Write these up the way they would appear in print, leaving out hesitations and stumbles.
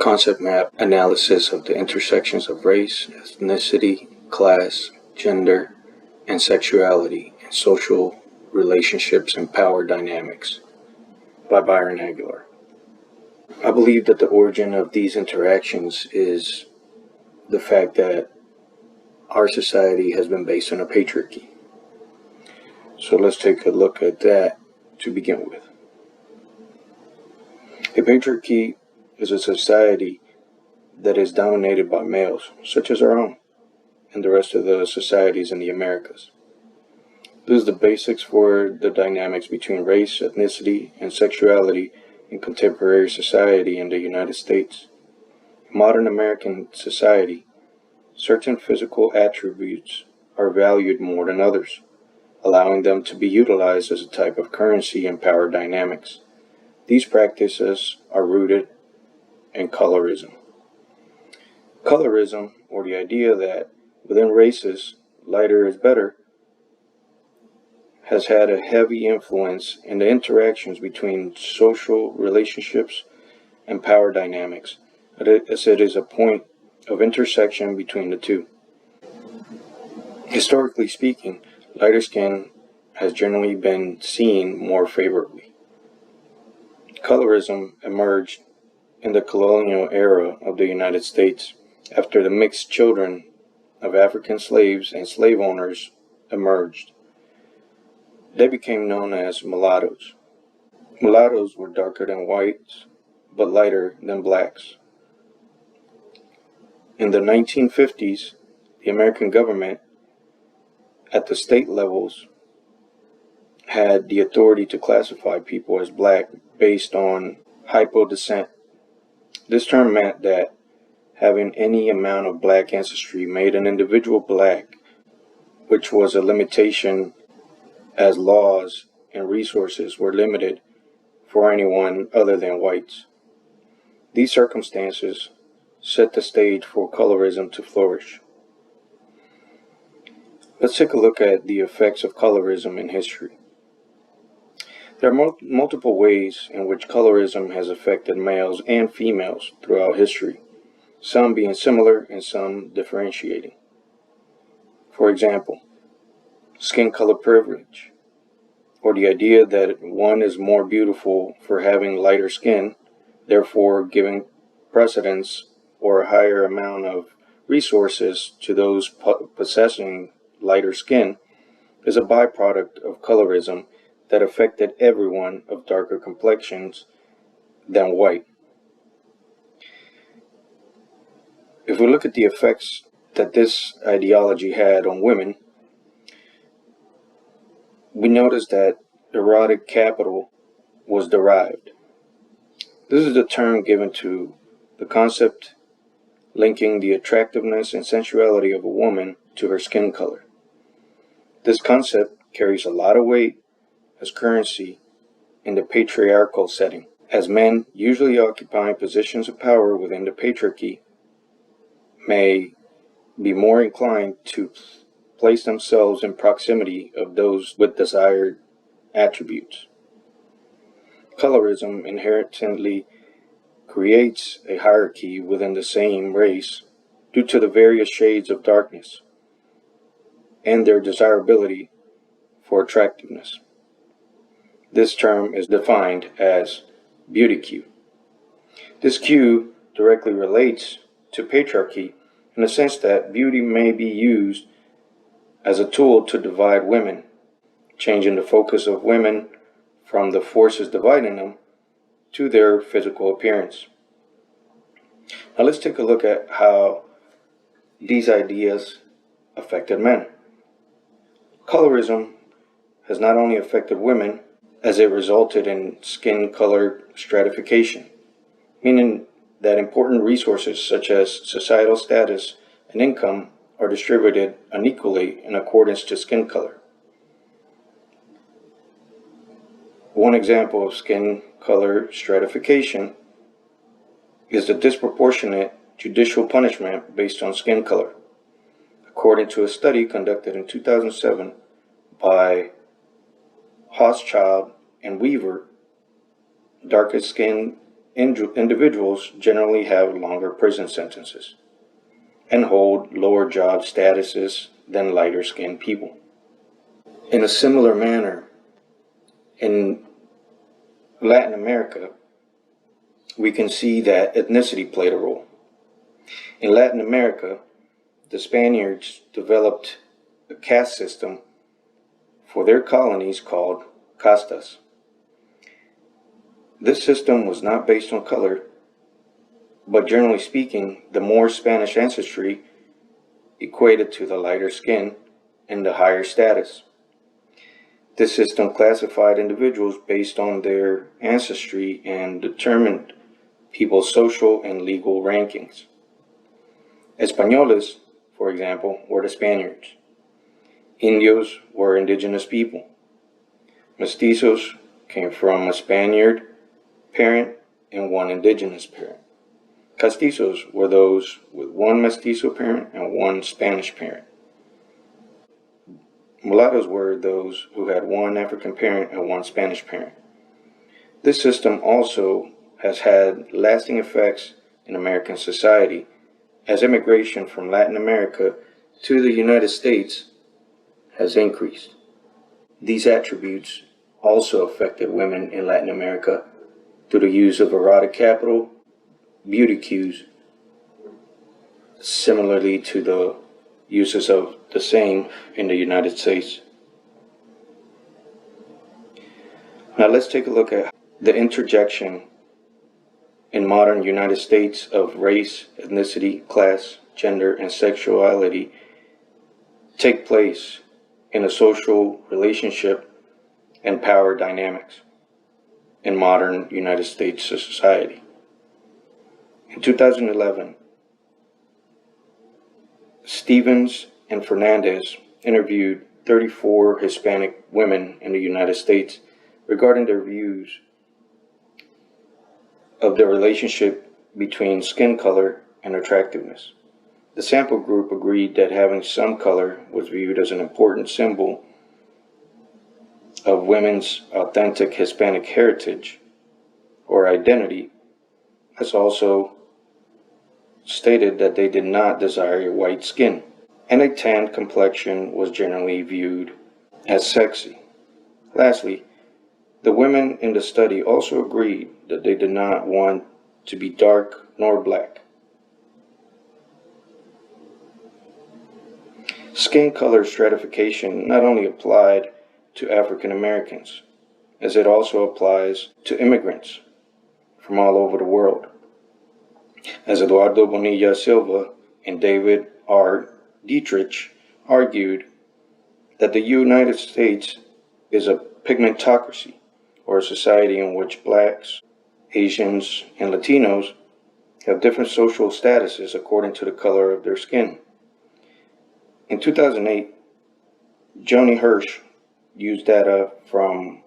concept map analysis of the intersections of race, ethnicity, class, gender, and sexuality in social relationships and power dynamics by Byron Aguilar. I believe that the origin of these interactions is the fact that our society has been based on a patriarchy. So let's take a look at that to begin with. A patriarchy is a society that is dominated by males, such as our own, and the rest of the societies in the Americas. This is the basics for the dynamics between race, ethnicity, and sexuality in contemporary society in the United States. In modern American society, certain physical attributes are valued more than others, allowing them to be utilized as a type of currency in power dynamics. These practices are rooted in colorism. Colorism, or the idea that within races, lighter is better, has had a heavy influence in the interactions between social relationships and power dynamics, as it is a point of intersection between the two. Historically speaking, lighter skin has generally been seen more favorably. Colorism emerged in the colonial era of the United States after the mixed children of African slaves and slave owners emerged. They became known as mulattoes. Mulattoes were darker than whites, but lighter than blacks. In the 1950s, the American government at the state levels had the authority to classify people as black based on hypodescent. This term meant that having any amount of black ancestry made an individual black, which was a limitation as laws and resources were limited for anyone other than whites. These circumstances set the stage for colorism to flourish. Let's take a look at the effects of colorism in history. There are multiple ways in which colorism has affected males and females throughout history, some being similar and some differentiating. For example, skin color privilege, or the idea that one is more beautiful for having lighter skin, therefore giving precedence or a higher amount of resources to those possessing lighter skin, is a byproduct of colorism that affected everyone of darker complexions than white. If we look at the effects that this ideology had on women, we notice that erotic capital was derived. This is the term given to the concept linking the attractiveness and sensuality of a woman to her skin color. This concept carries a lot of weight as currency in the patriarchal setting, as men usually occupying positions of power within the patriarchy may be more inclined to place themselves in proximity of those with desired attributes. Colorism inherently creates a hierarchy within the same race due to the various shades of darkness and their desirability for attractiveness. This term is defined as beauty Q. This Q directly relates to patriarchy in the sense that beauty may be used as a tool to divide women, changing the focus of women from the forces dividing them to their physical appearance. Now let's take a look at how these ideas affected men. Colorism has not only affected women, as it resulted in skin color stratification, meaning that important resources such as societal status and income are distributed unequally in accordance to skin color. One example of skin color stratification is the disproportionate judicial punishment based on skin color. According to a study conducted in 2007 by Hochschild and Weaver, darker skinned individuals generally have longer prison sentences and hold lower job statuses than lighter skinned people. In a similar manner, in Latin America, we can see that ethnicity played a role. In Latin America, the Spaniards developed a caste system for their colonies called castas. This system was not based on color, but generally speaking, the more Spanish ancestry equated to the lighter skin and the higher status. This system classified individuals based on their ancestry and determined people's social and legal rankings. Españoles, for example, were the Spaniards. Indios were indigenous people. Mestizos came from a Spaniard parent and one indigenous parent. Castizos were those with one mestizo parent and one Spanish parent. Mulattoes were those who had one African parent and one Spanish parent. This system also has had lasting effects in American society as immigration from Latin America to the United States has increased. These attributes also affected women in Latin America through the use of erotic capital, beauty cues, similarly to the uses of the same in the United States. Now let's take a look at the interjection in modern United States of race, ethnicity, class, gender, and sexuality take place in a social relationship and power dynamics in modern United States society. In 2011, Stevens and Fernandez interviewed 34 Hispanic women in the United States regarding their views of the relationship between skin color and attractiveness. The sample group agreed that having some color was viewed as an important symbol of women's authentic Hispanic heritage or identity, as also stated that they did not desire white skin, and a tanned complexion was generally viewed as sexy. Lastly, the women in the study also agreed that they did not want to be dark nor black. Skin color stratification not only applied to African Americans, as it also applies to immigrants from all over the world. As Eduardo Bonilla Silva and David R. Dietrich argued that the United States is a pigmentocracy, or a society in which blacks, Asians, and Latinos have different social statuses according to the color of their skin. In 2008, Joni Hirsch used data from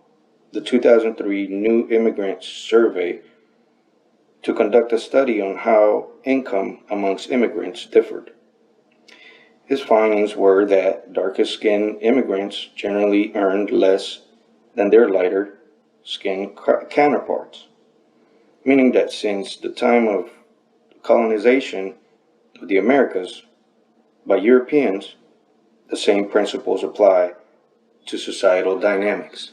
the 2003 New Immigrants Survey to conduct a study on how income amongst immigrants differed. His findings were that darker-skinned immigrants generally earned less than their lighter-skinned counterparts, meaning that since the time of colonization of the Americas by Europeans, the same principles apply to societal dynamics.